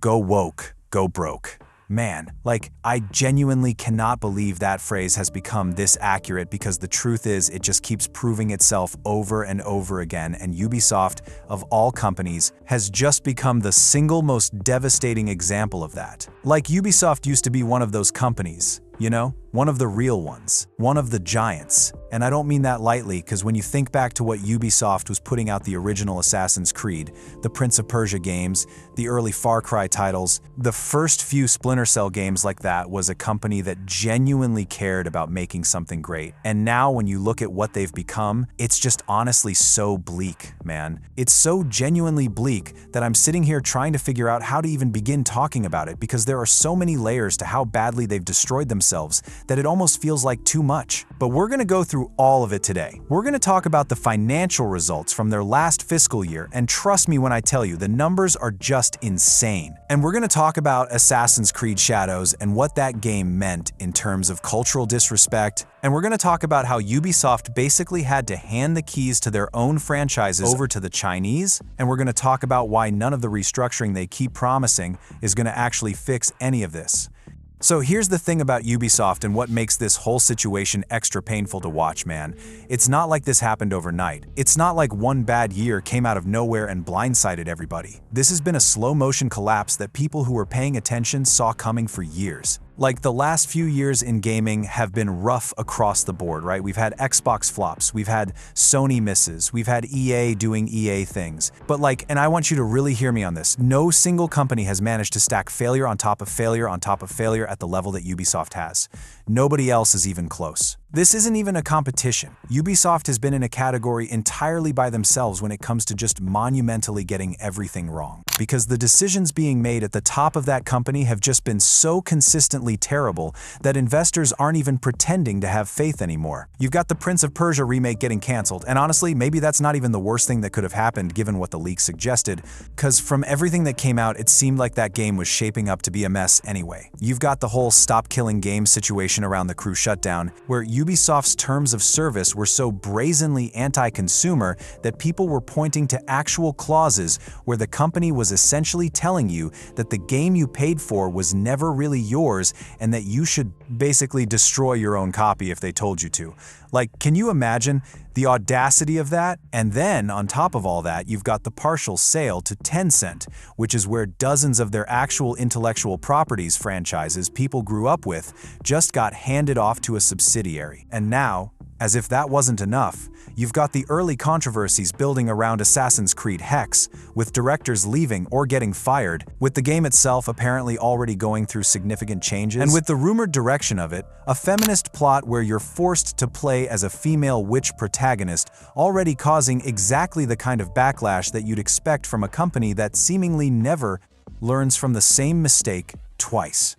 go woke, go broke. Man, I genuinely cannot believe that phrase has become this accurate because the truth is it just keeps proving itself over and over again, and Ubisoft, of all companies, has just become the single most devastating example of that. Ubisoft used to be one of those companies, you know? One of the real ones. One of the giants. And I don't mean that lightly, because when you think back to what Ubisoft was putting out, the original Assassin's Creed, the Prince of Persia games, the early Far Cry titles, the first few Splinter Cell games like that was a company that genuinely cared about making something great. And now when you look at what they've become, it's just honestly so bleak, man. It's so genuinely bleak that I'm sitting here trying to figure out how to even begin talking about it, because there are so many layers to how badly they've destroyed themselves that it almost feels like too much. But we're going to go through all of it today. We're going to talk about the financial results from their last fiscal year, and trust me when I tell you, the numbers are just insane. And we're going to talk about Assassin's Creed Shadows and what that game meant in terms of cultural disrespect, and we're going to talk about how Ubisoft basically had to hand the keys to their own franchises over to the Chinese, and we're going to talk about why none of the restructuring they keep promising is going to actually fix any of this. So here's the thing about Ubisoft and what makes this whole situation extra painful to watch, man. It's not like this happened overnight. It's not like one bad year came out of nowhere and blindsided everybody. This has been a slow-motion collapse that people who were paying attention saw coming for years. The last few years in gaming have been rough across the board, right? We've had Xbox flops, we've had Sony misses, we've had EA doing EA things. But and I want you to really hear me on this, no single company has managed to stack failure on top of failure on top of failure at the level that Ubisoft has. Nobody else is even close. This isn't even a competition. Ubisoft has been in a category entirely by themselves when it comes to just monumentally getting everything wrong. Because the decisions being made at the top of that company have just been so consistently terrible that investors aren't even pretending to have faith anymore. You've got the Prince of Persia remake getting canceled, and honestly, maybe that's not even the worst thing that could have happened given what the leaks suggested, because from everything that came out, it seemed like that game was shaping up to be a mess anyway. You've got the whole stop killing games situation around the crew shutdown, where Ubisoft's terms of service were so brazenly anti-consumer that people were pointing to actual clauses where the company was essentially telling you that the game you paid for was never really yours and that you should basically destroy your own copy if they told you to. Can you imagine the audacity of that? And then, on top of all that, you've got the partial sale to Tencent, which is where dozens of their actual intellectual properties franchises people grew up with just got handed off to a subsidiary. And now, as if that wasn't enough, you've got the early controversies building around Assassin's Creed Hex, with directors leaving or getting fired, with the game itself apparently already going through significant changes, and with the rumored direction of it, a feminist plot where you're forced to play as a female witch protagonist, already causing exactly the kind of backlash that you'd expect from a company that seemingly never learns from the same mistake twice.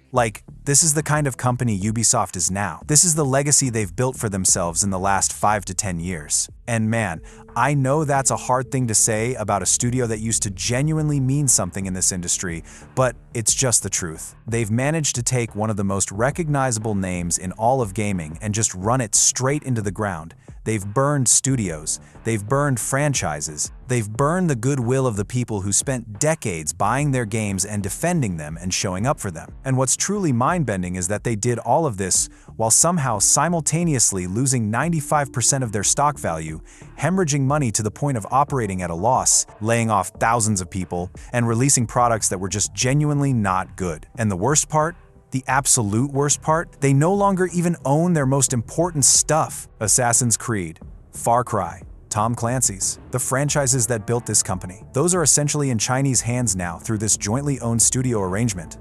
This is the kind of company Ubisoft is now. This is the legacy they've built for themselves in the last 5 to 10 years. And man, I know that's a hard thing to say about a studio that used to genuinely mean something in this industry, but it's just the truth. They've managed to take one of the most recognizable names in all of gaming and just run it straight into the ground. They've burned studios, they've burned franchises, they've burned the goodwill of the people who spent decades buying their games and defending them and showing up for them. And what's truly mind-bending is that they did all of this while somehow simultaneously losing 95% of their stock value, hemorrhaging money to the point of operating at a loss, laying off thousands of people, and releasing products that were just genuinely not good. And the worst part? The absolute worst part? They no longer even own their most important stuff. Assassin's Creed, Far Cry, Tom Clancy's, the franchises that built this company. Those are essentially in Chinese hands now through this jointly owned studio arrangement.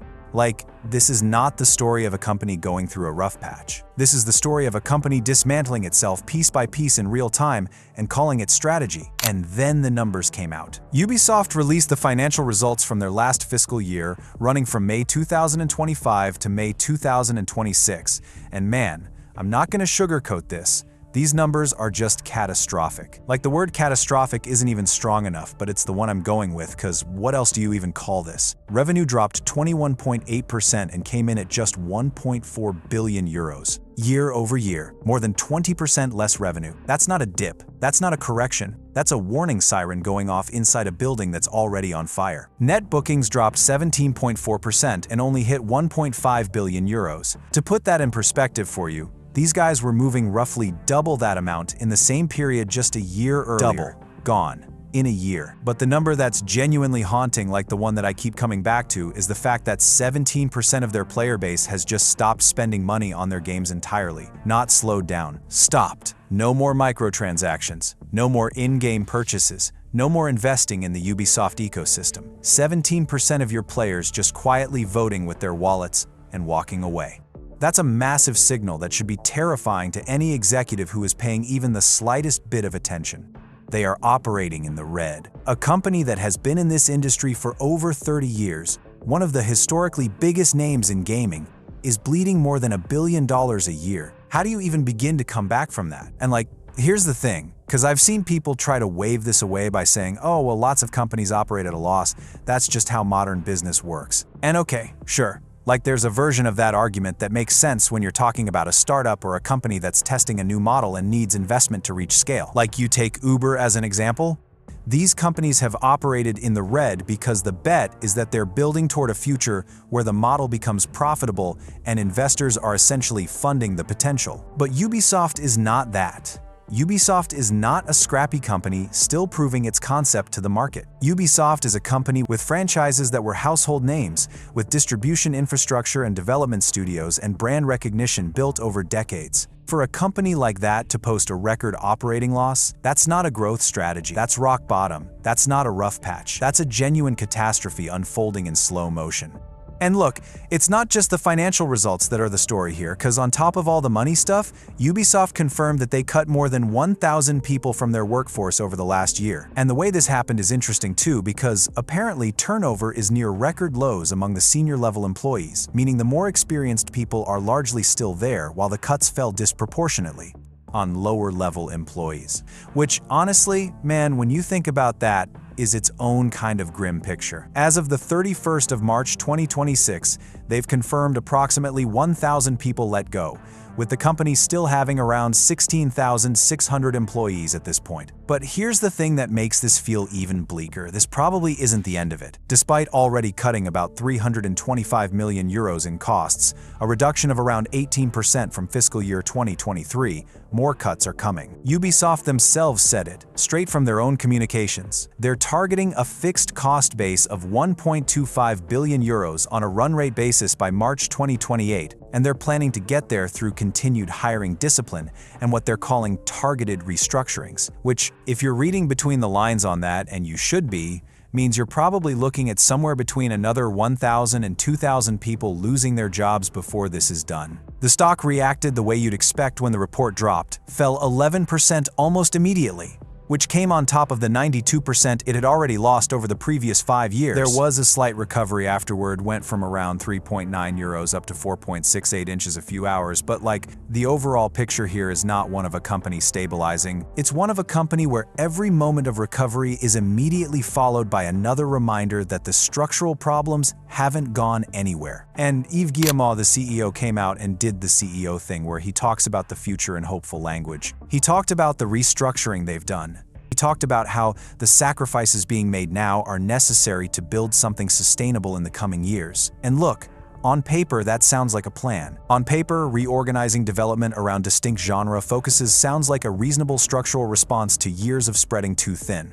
This is not the story of a company going through a rough patch. This is the story of a company dismantling itself piece by piece in real time and calling it strategy. And then the numbers came out. Ubisoft released the financial results from their last fiscal year, running from May 2025 to May 2026. And man, I'm not going to sugarcoat this. These numbers are just catastrophic. The word catastrophic isn't even strong enough, but it's the one I'm going with, because what else do you even call this? Revenue dropped 21.8% and came in at just 1.4 billion euros. Year over year, more than 20% less revenue. That's not a dip. That's not a correction. That's a warning siren going off inside a building that's already on fire. Net bookings dropped 17.4% and only hit 1.5 billion euros. To put that in perspective for you, these guys were moving roughly double that amount in the same period just a year earlier. Gone. In a year. But the number that's genuinely haunting, like the one that I keep coming back to, is the fact that 17% of their player base has just stopped spending money on their games entirely. Not slowed down. Stopped. No more microtransactions. No more in-game purchases. No more investing in the Ubisoft ecosystem. 17% of your players just quietly voting with their wallets and walking away. That's a massive signal that should be terrifying to any executive who is paying even the slightest bit of attention. They are operating in the red. A company that has been in this industry for over 30 years, one of the historically biggest names in gaming, is bleeding more than $1 billion a year. How do you even begin to come back from that? And here's the thing, because I've seen people try to wave this away by saying, oh, well, lots of companies operate at a loss. That's just how modern business works. And okay, sure. There's a version of that argument that makes sense when you're talking about a startup or a company that's testing a new model and needs investment to reach scale. You take Uber as an example. These companies have operated in the red because the bet is that they're building toward a future where the model becomes profitable and investors are essentially funding the potential. But Ubisoft is not that. Ubisoft is not a scrappy company still proving its concept to the market. Ubisoft is a company with franchises that were household names, with distribution infrastructure and development studios and brand recognition built over decades. For a company like that to post a record operating loss, that's not a growth strategy. That's rock bottom. That's not a rough patch. That's a genuine catastrophe unfolding in slow motion. And look, it's not just the financial results that are the story here, because on top of all the money stuff, Ubisoft confirmed that they cut more than 1,000 people from their workforce over the last year. And the way this happened is interesting too, because apparently turnover is near record lows among the senior level employees, meaning the more experienced people are largely still there, while the cuts fell disproportionately on lower level employees. Which honestly, man, when you think about that, is its own kind of grim picture. As of the 31st of March 2026, they've confirmed approximately 1,000 people let go, with the company still having around 16,600 employees at this point. But here's the thing that makes this feel even bleaker. This probably isn't the end of it. Despite already cutting about 325 million euros in costs, a reduction of around 18% from fiscal year 2023, more cuts are coming. Ubisoft themselves said it, straight from their own communications. They're targeting a fixed cost base of 1.25 billion euros on a run rate basis by March 2028, and they're planning to get there through continued hiring discipline and what they're calling targeted restructurings, which, if you're reading between the lines on that, and you should be, means you're probably looking at somewhere between another 1,000 and 2,000 people losing their jobs before this is done. The stock reacted the way you'd expect when the report dropped, fell 11% almost immediately, which came on top of the 92% it had already lost over the previous 5 years. There was a slight recovery afterward, went from around 3.9 euros up to 4.68 inches a few hours, but the overall picture here is not one of a company stabilizing. It's one of a company where every moment of recovery is immediately followed by another reminder that the structural problems haven't gone anywhere. And Yves Guillemot, the CEO, came out and did the CEO thing where he talks about the future in hopeful language. He talked about the restructuring they've done. He talked about how the sacrifices being made now are necessary to build something sustainable in the coming years. And look, on paper, that sounds like a plan. On paper, reorganizing development around distinct genre focuses sounds like a reasonable structural response to years of spreading too thin.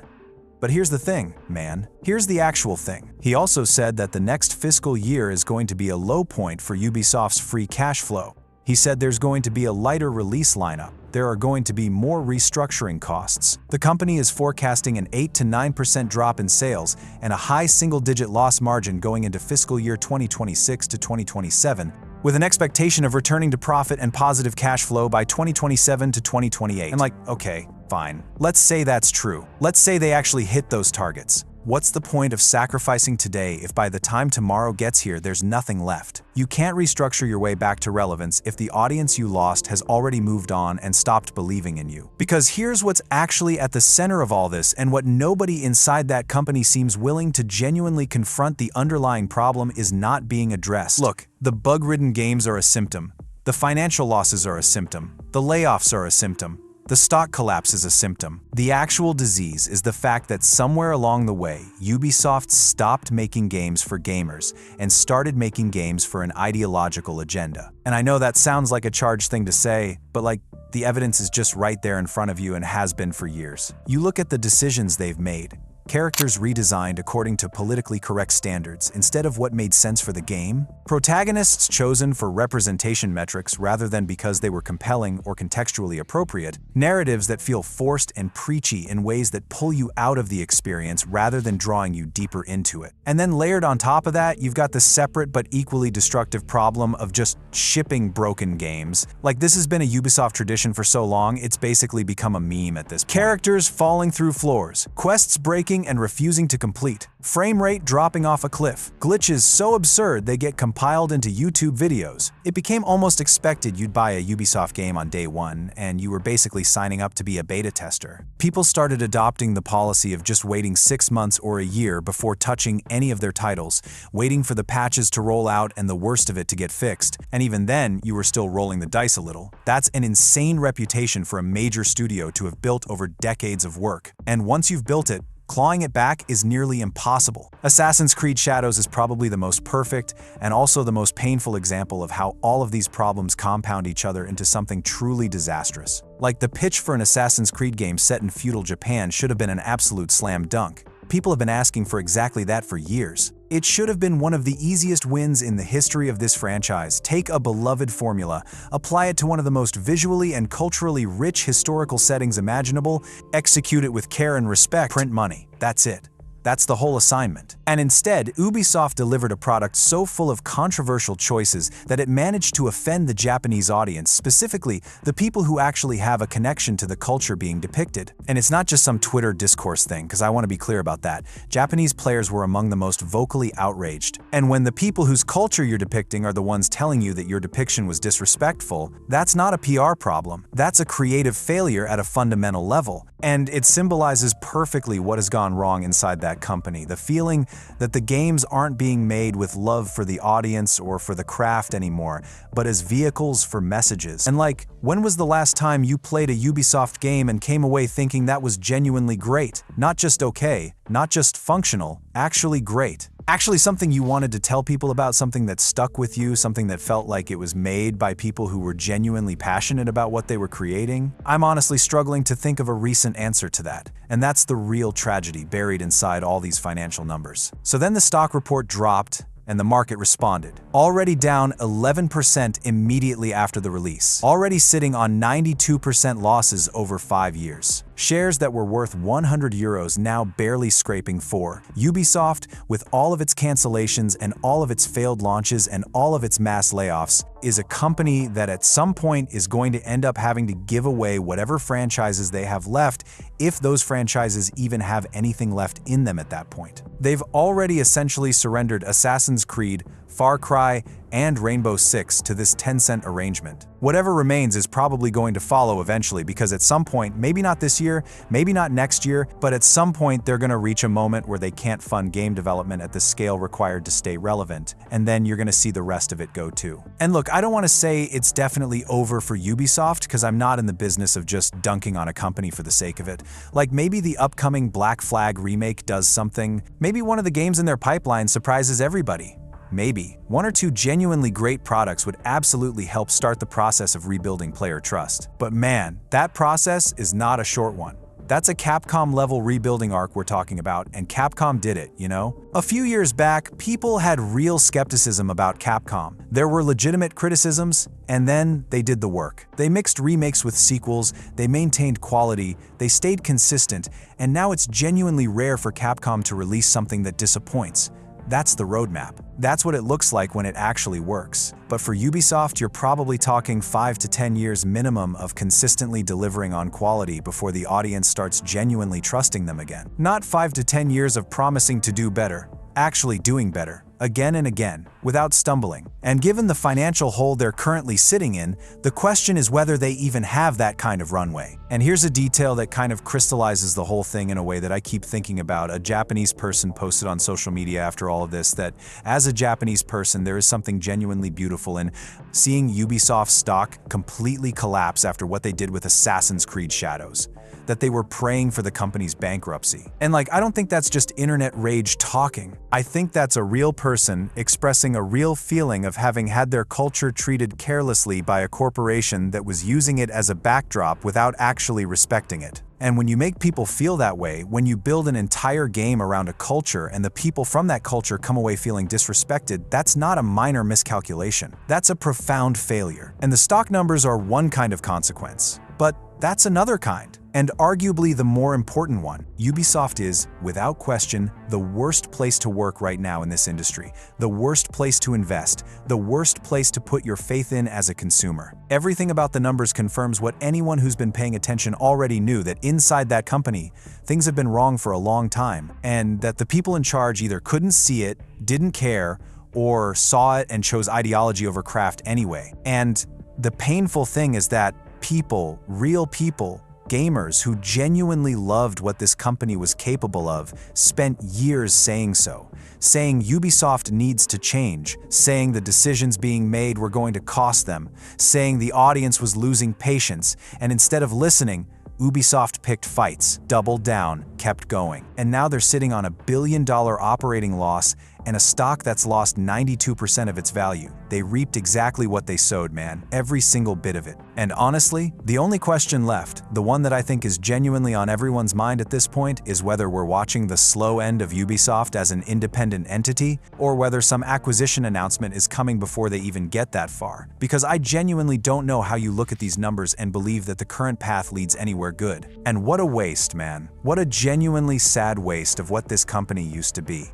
But here's the thing, man. Here's the actual thing. He also said that the next fiscal year is going to be a low point for Ubisoft's free cash flow. He said there's going to be a lighter release lineup. There are going to be more restructuring costs. The company is forecasting an 8 to 9% drop in sales and a high single-digit loss margin going into fiscal year 2026 to 2027, with an expectation of returning to profit and positive cash flow by 2027 to 2028. And okay, fine. Let's say that's true. Let's say they actually hit those targets. What's the point of sacrificing today if by the time tomorrow gets here there's nothing left? You can't restructure your way back to relevance if the audience you lost has already moved on and stopped believing in you. Because here's what's actually at the center of all this, and what nobody inside that company seems willing to genuinely confront: the underlying problem is not being addressed. Look, the bug-ridden games are a symptom. The financial losses are a symptom. The layoffs are a symptom. The stock collapse is a symptom. The actual disease is the fact that somewhere along the way, Ubisoft stopped making games for gamers and started making games for an ideological agenda. And I know that sounds like a charged thing to say, but the evidence is just right there in front of you and has been for years. You look at the decisions they've made. Characters redesigned according to politically correct standards instead of what made sense for the game. Protagonists chosen for representation metrics rather than because they were compelling or contextually appropriate. Narratives that feel forced and preachy in ways that pull you out of the experience rather than drawing you deeper into it. And then layered on top of that, you've got the separate but equally destructive problem of just shipping broken games. This has been a Ubisoft tradition for so long, it's basically become a meme at this point. Characters falling through floors, quests breaking and refusing to complete, frame rate dropping off a cliff, glitches so absurd they get compiled into YouTube videos. It became almost expected you'd buy a Ubisoft game on day one, and you were basically signing up to be a beta tester. People started adopting the policy of just waiting 6 months or a year before touching any of their titles, waiting for the patches to roll out and the worst of it to get fixed, and even then, you were still rolling the dice a little. That's an insane reputation for a major studio to have built over decades of work. And once you've built it, clawing it back is nearly impossible. Assassin's Creed Shadows is probably the most perfect and also the most painful example of how all of these problems compound each other into something truly disastrous. The pitch for an Assassin's Creed game set in feudal Japan should have been an absolute slam dunk. People have been asking for exactly that for years. It should have been one of the easiest wins in the history of this franchise. Take a beloved formula, apply it to one of the most visually and culturally rich historical settings imaginable, execute it with care and respect, print money. That's it. That's the whole assignment. And instead, Ubisoft delivered a product so full of controversial choices that it managed to offend the Japanese audience, specifically the people who actually have a connection to the culture being depicted. And it's not just some Twitter discourse thing, because I want to be clear about that. Japanese players were among the most vocally outraged. And when the people whose culture you're depicting are the ones telling you that your depiction was disrespectful, that's not a PR problem. That's a creative failure at a fundamental level. And it symbolizes perfectly what has gone wrong inside that company. The feeling that the games aren't being made with love for the audience or for the craft anymore, but as vehicles for messages. And when was the last time you played a Ubisoft game and came away thinking that was genuinely great? Not just okay, not just functional, actually great. Actually something you wanted to tell people about, something that stuck with you, something that felt like it was made by people who were genuinely passionate about what they were creating? I'm honestly struggling to think of a recent answer to that. And that's the real tragedy buried inside all these financial numbers. So then the stock report dropped, and the market responded. Already down 11% immediately after the release. Already sitting on 92% losses over 5 years. Shares that were worth €100 now barely scraping 4. Ubisoft, with all of its cancellations and all of its failed launches and all of its mass layoffs, is a company that at some point is going to end up having to give away whatever franchises they have left, if those franchises even have anything left in them at that point. They've already essentially surrendered Assassin's Creed, Far Cry, and Rainbow Six to this Tencent arrangement. Whatever remains is probably going to follow eventually, because at some point, maybe not this year, maybe not next year, but at some point they're going to reach a moment where they can't fund game development at the scale required to stay relevant, and then you're going to see the rest of it go too. And look, I don't want to say it's definitely over for Ubisoft, because I'm not in the business of just dunking on a company for the sake of it. Maybe the upcoming Black Flag remake does something. Maybe one of the games in their pipeline surprises everybody. Maybe. 1 or 2 genuinely great products would absolutely help start the process of rebuilding player trust. But man, that process is not a short one. That's a Capcom-level rebuilding arc we're talking about, and Capcom did it, you know? A few years back, people had real skepticism about Capcom. There were legitimate criticisms, and then they did the work. They mixed remakes with sequels, they maintained quality, they stayed consistent, and now it's genuinely rare for Capcom to release something that disappoints. That's the roadmap. That's what it looks like when it actually works. But for Ubisoft, you're probably talking 5 to 10 years minimum of consistently delivering on quality before the audience starts genuinely trusting them again. Not 5 to 10 years of promising to do better, actually doing better. again and again, without stumbling. And given the financial hole they're currently sitting in, the question is whether they even have that kind of runway. And here's a detail that kind of crystallizes the whole thing in a way that I keep thinking about. A Japanese person posted on social media after all of this that, as a Japanese person, there is something genuinely beautiful in seeing Ubisoft's stock completely collapse after what they did with Assassin's Creed Shadows. That they were praying for the company's bankruptcy. And I don't think that's just internet rage talking. I think that's a real person expressing a real feeling of having had their culture treated carelessly by a corporation that was using it as a backdrop without actually respecting it. And when you make people feel that way, when you build an entire game around a culture and the people from that culture come away feeling disrespected, that's not a minor miscalculation. That's a profound failure. And the stock numbers are one kind of consequence. But that's another kind. And arguably the more important one. Ubisoft is, without question, the worst place to work right now in this industry, the worst place to invest, the worst place to put your faith in as a consumer. Everything about the numbers confirms what anyone who's been paying attention already knew, that inside that company, things have been wrong for a long time, and that the people in charge either couldn't see it, didn't care, or saw it and chose ideology over craft anyway. And the painful thing is that people, real people, gamers who genuinely loved what this company was capable of, spent years saying so, saying Ubisoft needs to change, saying the decisions being made were going to cost them, saying the audience was losing patience, and instead of listening, Ubisoft picked fights, doubled down, kept going. And now they're sitting on $1 billion operating loss and a stock that's lost 92% of its value. They reaped exactly what they sowed, man, every single bit of it. And honestly, the only question left, the one that I think is genuinely on everyone's mind at this point, is whether we're watching the slow end of Ubisoft as an independent entity, or whether some acquisition announcement is coming before they even get that far. Because I genuinely don't know how you look at these numbers and believe that the current path leads anywhere good. And what a waste, man. What a genuinely sad waste of what this company used to be.